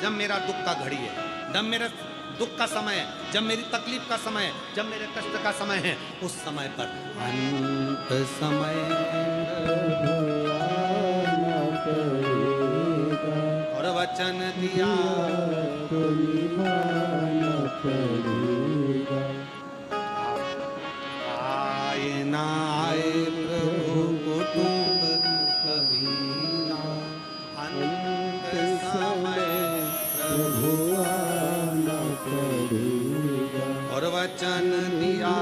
जब मेरा दुख का घड़ी है, जब मेरा दुख का समय है, जब मेरी तकलीफ का समय है, जब मेरे कष्ट का समय है, उस समय पर अंत समय और वचन दिया तो निभाना पड़ेगा। आए ना आए प्रभु कुटुंब कभी ना, अंत समय प्रभु आना पड़ेगा और वचन दिया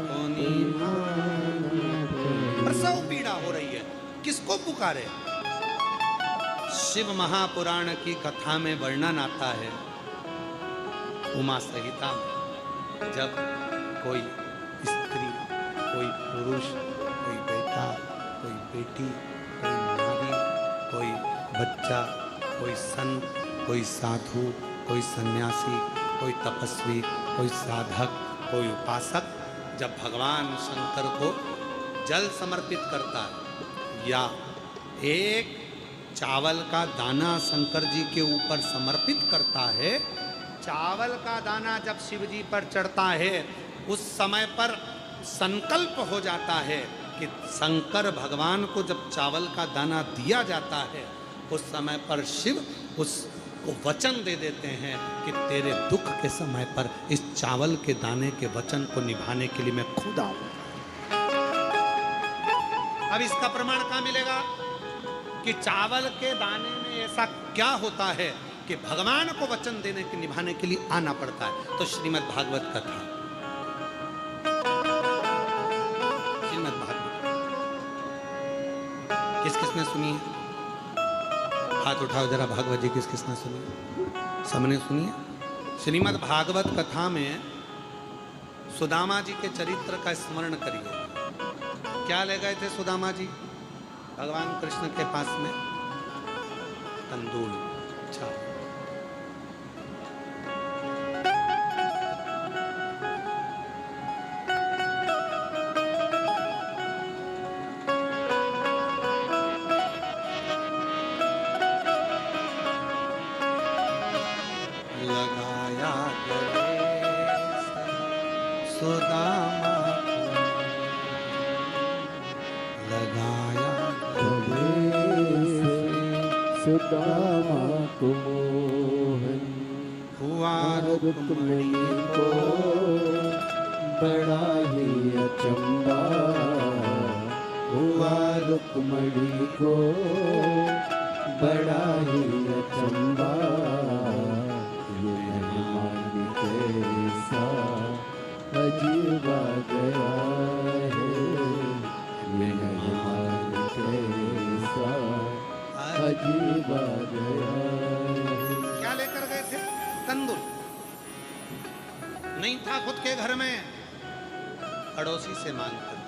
तो निभाना पड़ेगा। प्रसव पीड़ा हो रही है, किसको पुकारे? शिव महापुराण की कथा में वर्णन आता है, उमा संहिता में, जब कोई स्त्री, कोई पुरुष, कोई बेटा, कोई बेटी, कोई नारी, कोई बच्चा, कोई संत, कोई साधु, कोई सन्यासी, कोई तपस्वी, कोई साधक, कोई उपासक जब भगवान शंकर को जल समर्पित करता है या एक चावल का दाना शंकर जी के ऊपर समर्पित करता है, चावल का दाना जब शिव जी पर चढ़ता है, उस समय पर संकल्प हो जाता है कि शंकर भगवान को जब चावल का दाना दिया जाता है, उस समय पर शिव उसको वचन दे देते हैं कि तेरे दुख के समय पर इस चावल के दाने के वचन को निभाने के लिए मैं खुद आऊंगा। अब इसका प्रमाण कहां मिलेगा कि चावल के दाने में ऐसा क्या होता है कि भगवान को वचन देने के निभाने के लिए आना पड़ता है? तो श्रीमद् भागवत कथा, श्रीमद् भागवत किस किसने सुनी है? हाथ उठाओ जरा, भागवत जी किस किसने सुनी? सबने सुनी है। श्रीमद् भागवत कथा में सुदामा जी के चरित्र का स्मरण करिए। क्या ले गए थे सुदामा जी भगवान कृष्ण के पास में? तंदूल। अच्छा, लगाया सुदामा लगाया सुदामा को मोहन हुआ रुक्मिणी को बड़ा ही अचंबा, हुआ रुक्मिणी को बड़ा ही अचंबा। ये मेहमान कैसा अजीबा गया है, मेहमान कैसा अजीबा गया है। क्या लेकर गए थे? तंदूल। नहीं था खुद के घर में, पड़ोसी से मांग कर।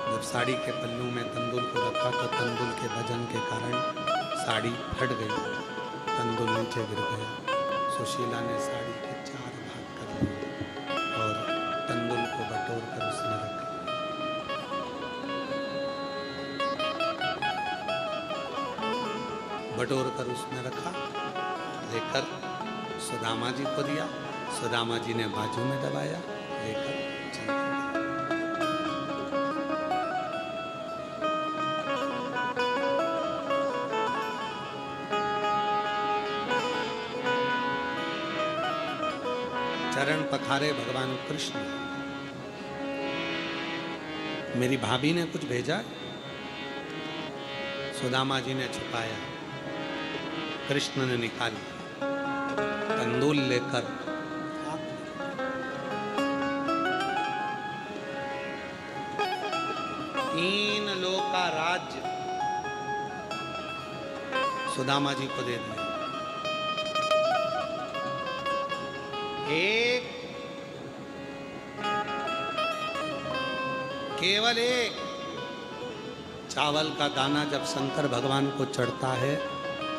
जब साड़ी के पल्लू में तंदूल को रखा तो तंदूल के वजन के कारण साड़ी फट गई, तंदूल नीचे गिर गया। सुशीला ने साड़ी के 4 भाग कर लिए और तंदूल को बटोर कर उसने रखा। बटोर कर उसने रखा, लेकर सुदामा जी को दिया। सुदामा जी ने बाजू में दबाया, लेकर चल दिया। चरण पखारे भगवान कृष्ण। मेरी भाभी ने कुछ भेजा, सुदामा जी ने छुपाया, कृष्ण ने निकाली, तंदूल लेकर तीन लोक का राज्य सुदामा जी को दे दिया। एक, केवल एक चावल का दाना जब शंकर भगवान को चढ़ता है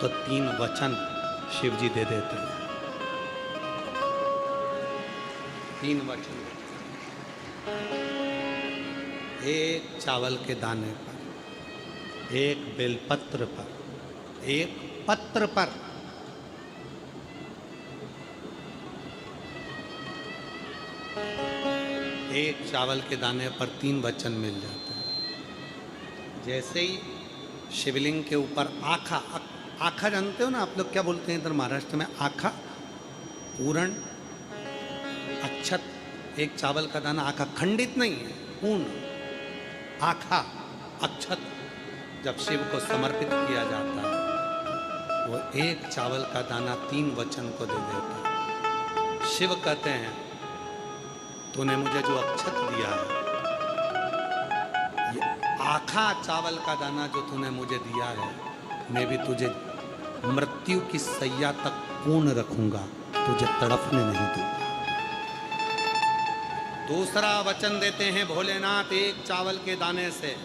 तो 3 वचन शिव जी दे देते हैं। 3 वचन। एक चावल के दाने पर, एक बेलपत्र पर, एक पत्र पर एक चावल के दाने पर 3 वचन मिल जाते हैं। जैसे ही शिवलिंग के ऊपर आखा, आखा जानते हो ना आप लोग, क्या बोलते हैं इधर महाराष्ट्र में? आखा, पूर्ण, अक्षत। एक चावल का दाना आखा, खंडित नहीं है, पूर्ण आखा अक्षत जब शिव को समर्पित किया जाता है, वो एक चावल का दाना 3 वचन को दे देता है। शिव कहते हैं तूने मुझे जो अक्षत दिया है, ये आखा चावल का दाना जो तूने मुझे दिया है, मैं भी तुझे मृत्यु की सैया तक पूर्ण रखूंगा, तुझे तड़पने नहीं दूंगा। दूसरा वचन देते हैं भोलेनाथ एक चावल के दाने से।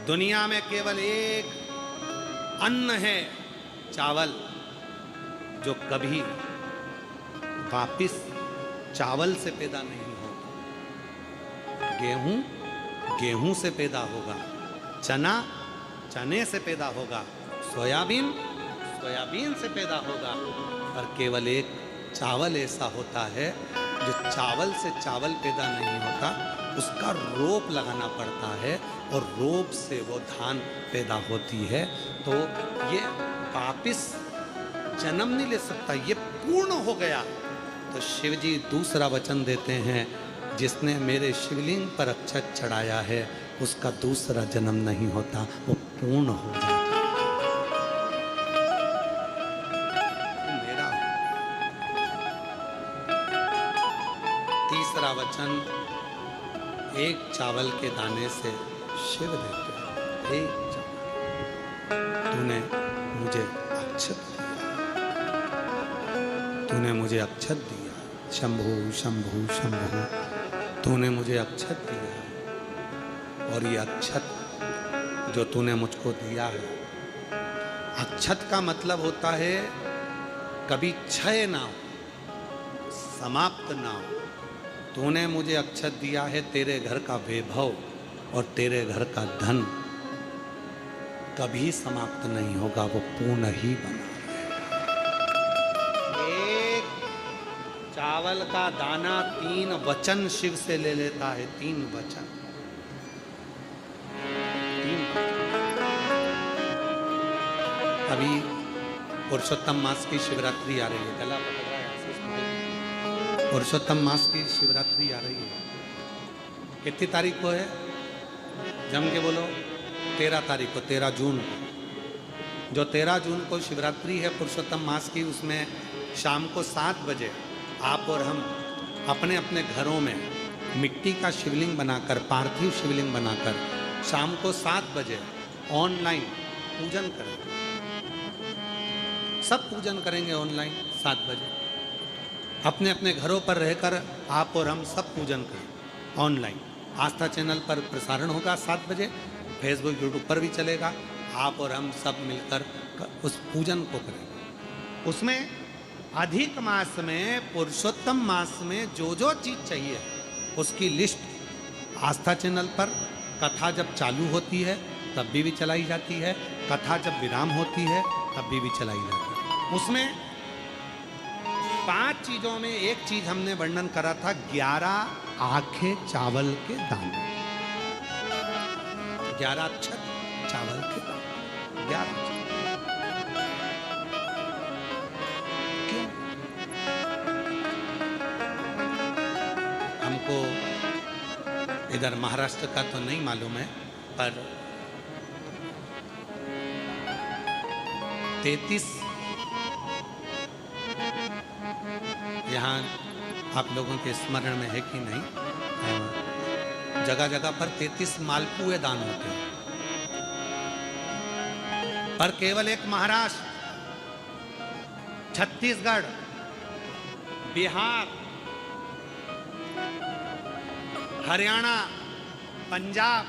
दुनिया में केवल एक अन्न है, चावल, जो कभी वापिस चावल से पैदा नहीं होगा। गेहूं गेहूं से पैदा होगा, चना चने से पैदा होगा, सोयाबीन सोयाबीन से पैदा होगा, और केवल एक चावल ऐसा होता है जो चावल से चावल पैदा नहीं होता, उसका रोप लगाना पड़ता है और रोप से वो धान पैदा होती है। तो ये वापिस जन्म नहीं ले सकता, ये पूर्ण हो गया। तो शिव जी दूसरा वचन देते हैं, जिसने मेरे शिवलिंग पर अक्षत चढ़ाया है उसका दूसरा जन्म नहीं होता, वो पूर्ण हो जाता। मेरा तीसरा वचन एक चावल के दाने से शिव देते हैं, एक चावल, तूने मुझे अक्षत दिया, तूने मुझे अक्षत दिया, शंभु शंभु शंभु, तूने मुझे अक्षत दिया, और ये अक्षत जो तूने मुझको दिया है, अक्षत का मतलब होता है कभी क्षय ना हो, समाप्त ना हो। तूने मुझे अक्षत दिया है, तेरे घर का वैभव और तेरे घर का धन कभी समाप्त नहीं होगा, वो पूर्ण ही बना रहेगा। एक चावल का दाना 3 वचन शिव से ले लेता है, 3 वचन, 3 वचन। अभी पुरुषोत्तम मास की शिवरात्रि आ रही है, गला पकड़ रहा है, पुरुषोत्तम मास की शिवरात्रि आ रही है। कितनी तारीख को है? जम के बोलो। 13 तारीख को, 13 जून को। जो 13 जून को शिवरात्रि है पुरुषोत्तम मास की, उसमें शाम को 7 बजे आप और हम अपने अपने घरों में मिट्टी का शिवलिंग बनाकर, पार्थिव शिवलिंग बनाकर शाम को 7 बजे ऑनलाइन पूजन करेंगे। सब पूजन करेंगे ऑनलाइन 7 बजे। अपने अपने घरों पर रहकर आप और हम सब पूजन करें ऑनलाइन। आस्था चैनल पर प्रसारण होगा 7 बजे, फेसबुक यूट्यूब पर भी चलेगा। आप और हम सब मिलकर उस पूजन को करेंगे। उसमें अधिक मास में, पुरुषोत्तम मास में जो जो चीज़ चाहिए उसकी लिस्ट आस्था चैनल पर कथा जब चालू होती है तब भी चलाई जाती है, कथा जब विराम होती है तब भी चलाई जाती है। उसमें 5 चीज़ों में एक चीज़ हमने वर्णन करा था, 11 आंखें चावल के दाने, 11 अक्षत चावल के दाने, 11। क्यों? हमको इधर महाराष्ट्र का तो नहीं मालूम है, पर 33 यहाँ आप लोगों के स्मरण में है कि नहीं, जगह जगह पर 33 मालपुए दान होते हैं। पर केवल एक महाराष्ट्र, छत्तीसगढ़, बिहार, हरियाणा, पंजाब,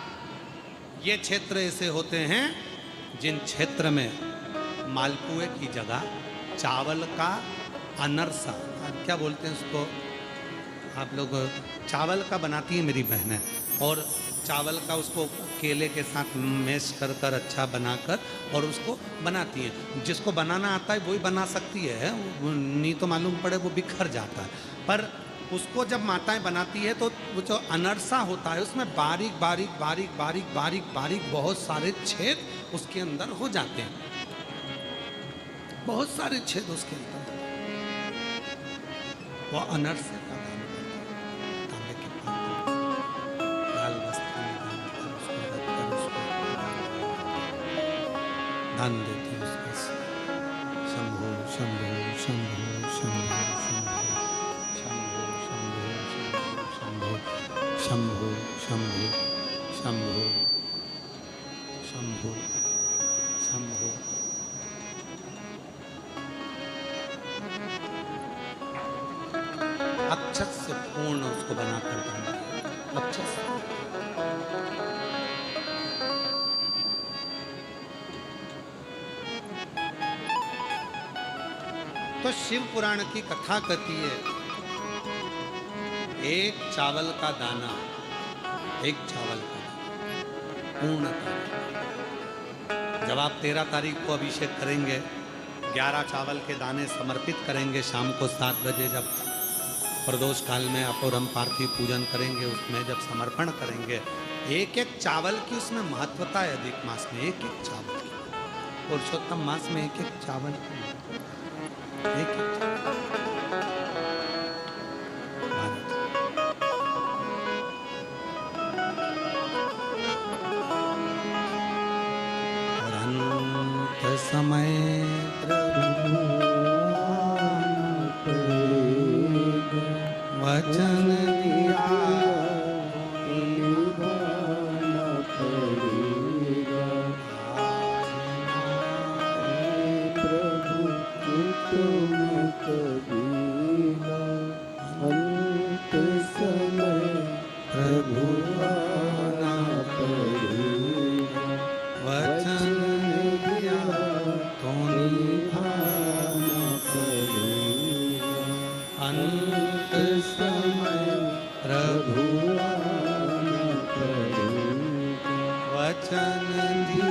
ये क्षेत्र ऐसे होते हैं जिन क्षेत्र में मालपुए की जगह चावल का अनरसा, क्या बोलते हैं उसको, आप लोग चावल का बनाती है मेरी बहनें, और चावल का उसको केले के साथ मैश कर कर अच्छा बनाकर और उसको बनाती हैं। जिसको बनाना आता है वही बना सकती है, नहीं तो मालूम पड़े वो बिखर जाता है। पर उसको जब माताएं बनाती है तो वो जो अनरसा होता है उसमें बारीक बारीक बारीक बारीक बारीक बारीक बहुत सारे छेद उसके अंदर हो जाते हैं, बहुत सारे छेद उसके अंदर। वो अनरसे का दान करता है, तांबे के पात्र में, लाल वस्त्र में दान कर उसको रख कर उसको दान देते हैं उसके से। शंभो शंभो शंभो शंभो शंभो शंभो शंभो शंभो शंभो शंभो शंभो। अक्षत से पूर्ण उसको बनाकर दान दिया, अक्षत से। तो शिव पुराण की कथा कहती है, एक चावल का दाना, एक चावल का दाना पूर्ण दाना। जब आप 13 तारीख को अभिषेक करेंगे, 11 चावल के दाने समर्पित करेंगे, शाम को 7 बजे जब प्रदोष काल में अपोरम पार्थिव पूजन करेंगे, उसमें जब समर्पण करेंगे, एक एक चावल की उसमें महत्वता है। अधिक मास में एक एक चावल की, पुरुषोत्तम मास में एक एक चावल की, एक एक और अंत समय वचन दिया निभाना पड़ेगा। प्रभु तुम कभी ना अंत समय प्रभु आना पड़ेगा। वचन दिया तो निभाना पड़ेगा। अंत समय प्रभु प्रभु आना पड़ेगा। वचन दिया